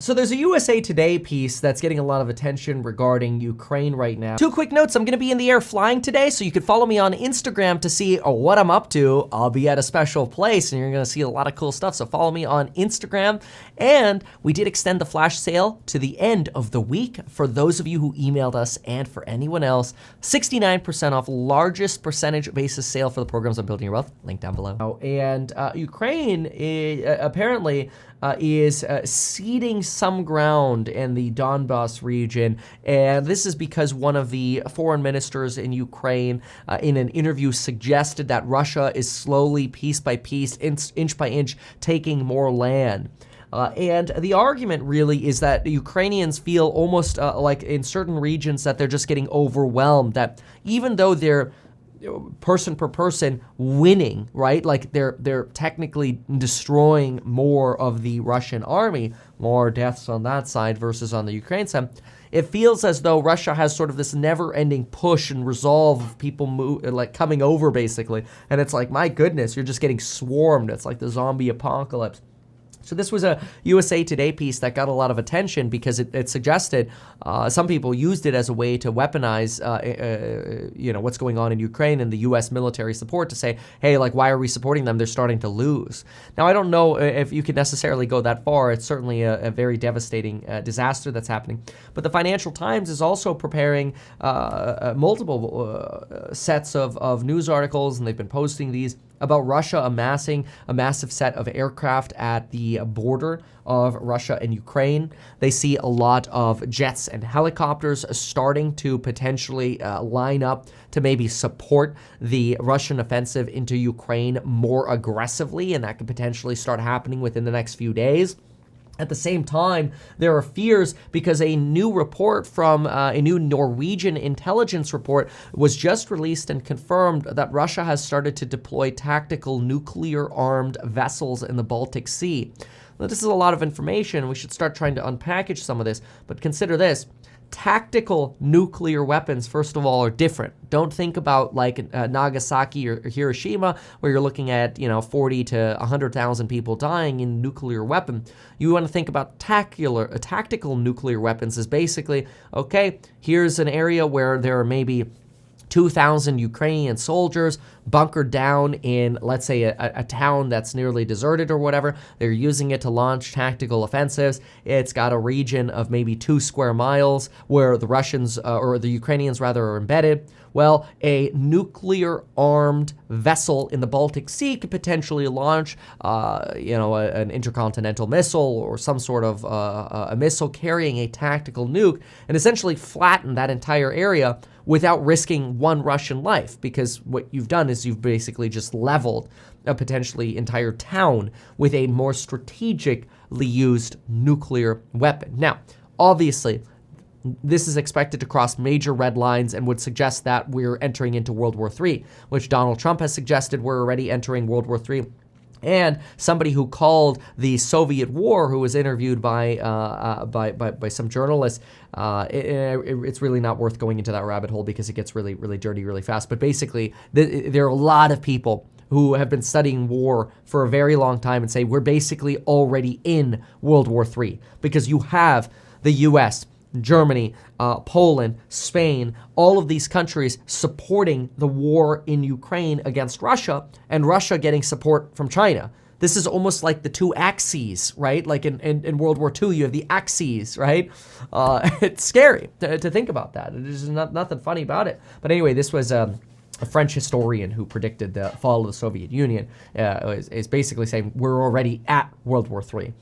So there's a USA Today piece that's getting a lot of attention regarding Ukraine right now. Two quick notes. I'm going to be in the air flying today, so you can follow me on Instagram to see what I'm up to. I'll be at a special place, and you're going to see a lot of cool stuff, so follow me on Instagram. And we did extend the flash sale to the end of the week for those of you who emailed us and for anyone else. 69% off, largest percentage basis sale for the programs on Building Your Wealth. Link down below. And Ukraine apparently is ceding some ground in the Donbas region. And this is because one of the foreign ministers in Ukraine in an interview suggested that Russia is slowly, piece by piece, inch by inch, taking more land. And the argument really is that the Ukrainians feel almost like in certain regions that they're just getting overwhelmed, that even though they're person per person winning, right? Like they're technically destroying more of the Russian army, more deaths on that side versus on the Ukraine side. It feels as though Russia has sort of this never-ending push and resolve of people coming over basically. And it's like, my goodness, you're just getting swarmed. It's like the zombie apocalypse. So this was a USA Today piece that got a lot of attention because it suggested some people used it as a way to weaponize, what's going on in Ukraine and the U.S. military support to say, hey, like, why are we supporting them? They're starting to lose. Now, I don't know if you could necessarily go that far. It's certainly a very devastating disaster that's happening. But the Financial Times is also preparing multiple sets of news articles, and they've been posting these about Russia amassing a massive set of aircraft at the border of Russia and Ukraine. They see a lot of jets and helicopters starting to potentially line up to maybe support the Russian offensive into Ukraine more aggressively, and that could potentially start happening within the next few days. At the same time, there are fears because a new report from a new Norwegian intelligence report was just released and confirmed that Russia has started to deploy tactical nuclear-armed vessels in the Baltic Sea. Now, this is a lot of information. We should start trying to unpackage some of this, but consider this. Tactical nuclear weapons, first of all, are different. Don't think about like Nagasaki or Hiroshima, where you're looking at 40 to 100,000 people dying in nuclear weapon. You want to think about tactical nuclear weapons as basically, okay, here's an area where there are maybe 2,000 Ukrainian soldiers bunkered down in, let's say, a town that's nearly deserted or whatever. They're using it to launch tactical offensives. It's got a region of maybe 2 square miles where the Russians, or the Ukrainians rather, are embedded. Well, a nuclear-armed vessel in the Baltic Sea could potentially launch, an intercontinental missile or some sort of a missile carrying a tactical nuke and essentially flatten that entire area without risking one Russian life, because what you've done is you've basically just leveled a potentially entire town with a more strategically used nuclear weapon. Now, obviously, this is expected to cross major red lines and would suggest that we're entering into World War III, which Donald Trump has suggested we're already entering World War III. And somebody who called the Soviet War, who was interviewed by some journalists, it's really not worth going into that rabbit hole because it gets really, really dirty really fast. But basically, there are a lot of people who have been studying war for a very long time and say we're basically already in World War III because you have the U.S., Germany, Poland, Spain, all of these countries supporting the war in Ukraine against Russia, and Russia getting support from China. This is almost like the two axes, right? Like in World War II, you have the axes, right? It's scary to think about that. There's nothing funny about it. But anyway, this was a French historian who predicted the fall of the Soviet Union is basically saying we're already at World War III.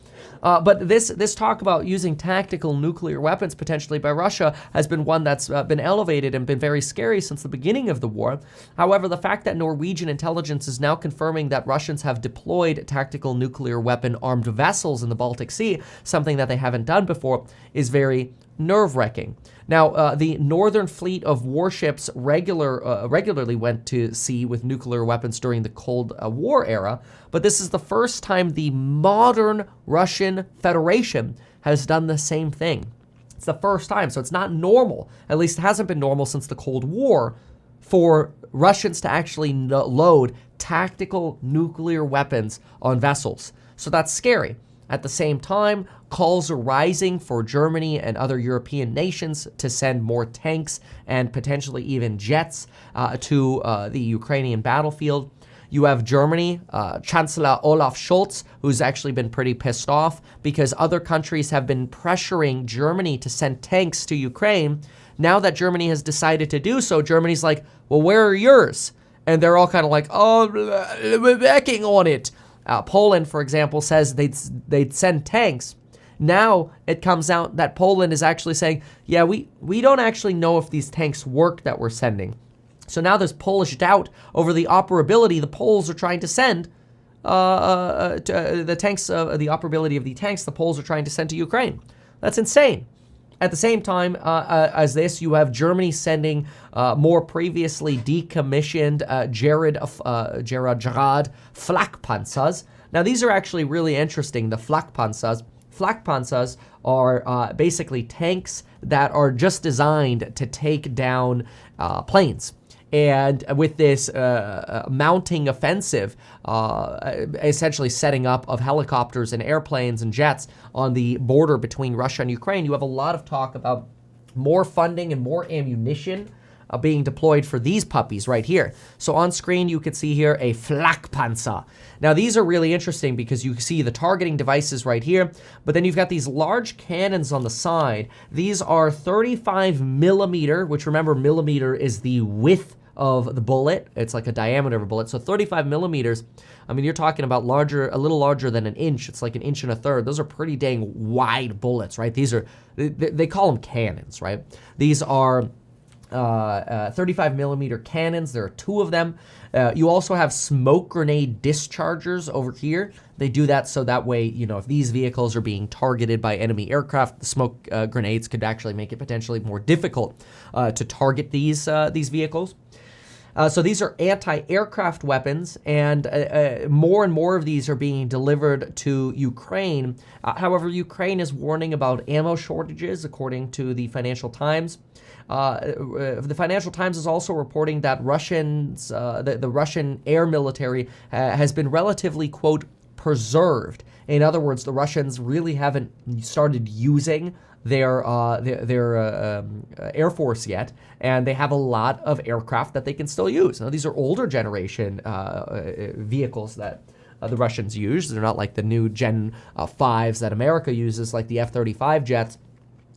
But this talk about using tactical nuclear weapons potentially by Russia has been one that's been elevated and been very scary since the beginning of the war. However, the fact that Norwegian intelligence is now confirming that Russians have deployed tactical nuclear weapon armed vessels in the Baltic Sea, something that they haven't done before, is very nerve-wracking. Now, the Northern Fleet of warships regularly went to sea with nuclear weapons during the Cold War era, but this is the first time the modern Russian Federation has done the same thing. It's the first time, so it's not normal. At least it hasn't been normal since the Cold War for Russians to actually load tactical nuclear weapons on vessels. So that's scary. At the same time, calls are rising for Germany and other European nations to send more tanks and potentially even jets to the Ukrainian battlefield. You have Germany, Chancellor Olaf Scholz, who's actually been pretty pissed off because other countries have been pressuring Germany to send tanks to Ukraine. Now that Germany has decided to do so, Germany's like, well, where are yours? And they're all kind of like, oh, we're backing on it. Poland, for example, says they'd send tanks. Now it comes out that Poland is actually saying, yeah, we don't actually know if these tanks work that we're sending. So now there's Polish doubt over the operability the Poles are trying to send the tanks, the operability of the tanks the Poles are trying to send to Ukraine. That's insane. At the same time as this, you have Germany sending more previously decommissioned Gerard Flakpanzers. Now, these are actually really interesting, the Flakpanzers. Flakpanzers are basically tanks that are just designed to take down planes. And with this mounting offensive, essentially setting up of helicopters and airplanes and jets on the border between Russia and Ukraine, you have a lot of talk about more funding and more ammunition being deployed for these puppies right here. So on screen, you can see here a Flakpanzer. Now, these are really interesting because you see the targeting devices right here, but then you've got these large cannons on the side. These are 35 millimeter, which remember, millimeter is the width of the bullet. It's like a diameter of a bullet. So 35 millimeters, I mean, you're talking about larger, a little larger than an inch. It's like an inch and a third. Those are pretty dang wide bullets, right? These are, they call them cannons, right? These are 35 millimeter cannons. There are 2 of them. You also have smoke grenade dischargers over here. They do that so that way, you know, if these vehicles are being targeted by enemy aircraft, the smoke grenades could actually make it potentially more difficult to target these vehicles. So these are anti-aircraft weapons, and more and more of these are being delivered to Ukraine. However, Ukraine is warning about ammo shortages, according to the Financial Times. The Financial Times is also reporting that Russians, the Russian air military has been relatively, quote, preserved. In other words, the Russians really haven't started using their Air Force yet, and they have a lot of aircraft that they can still use. Now, these are older generation vehicles that the Russians use. They're not like the new Gen 5s that America uses, like the F-35 jets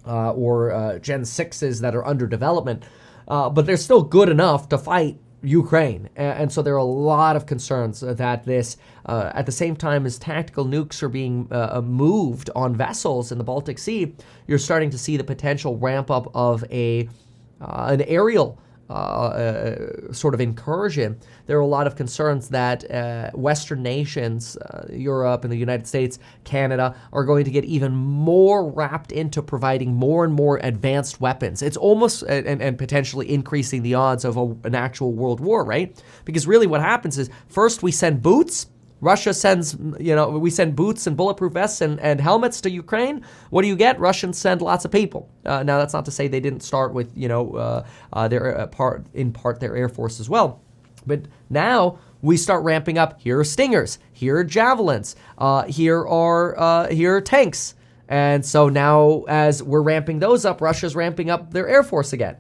or Gen 6s that are under development, but they're still good enough to fight Ukraine. And so there are a lot of concerns that this, at the same time as tactical nukes are being moved on vessels in the Baltic Sea, you're starting to see the potential ramp up of an aerial sort of incursion. There are a lot of concerns that Western nations, Europe and the United States, Canada, are going to get even more wrapped into providing more and more advanced weapons. It's almost, and potentially increasing the odds of an actual world war, right? Because really what happens is, first we send boots. Russia sends, we send boots and bulletproof vests and helmets to Ukraine. What do you get? Russians send lots of people. Now, that's not to say they didn't start with, their part their Air Force as well. But now we start ramping up. Here are Stingers. Here are Javelins. Here are tanks. And so now, as we're ramping those up, Russia's ramping up their Air Force again.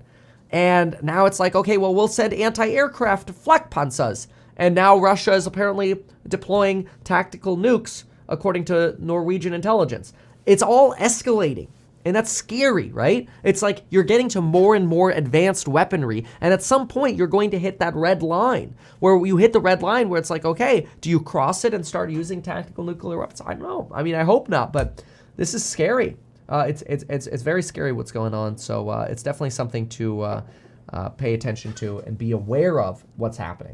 And now it's like, okay, well, we'll send anti-aircraft Flakpanzers. And now Russia is apparently deploying tactical nukes, according to Norwegian intelligence. It's all escalating, and that's scary, right? It's like you're getting to more and more advanced weaponry, and at some point you're going to hit that red line, where you hit the red line where it's like, okay, do you cross it and start using tactical nuclear weapons? I don't know. I mean, I hope not, but this is scary. It's very scary what's going on, so it's definitely something to pay attention to and be aware of what's happening.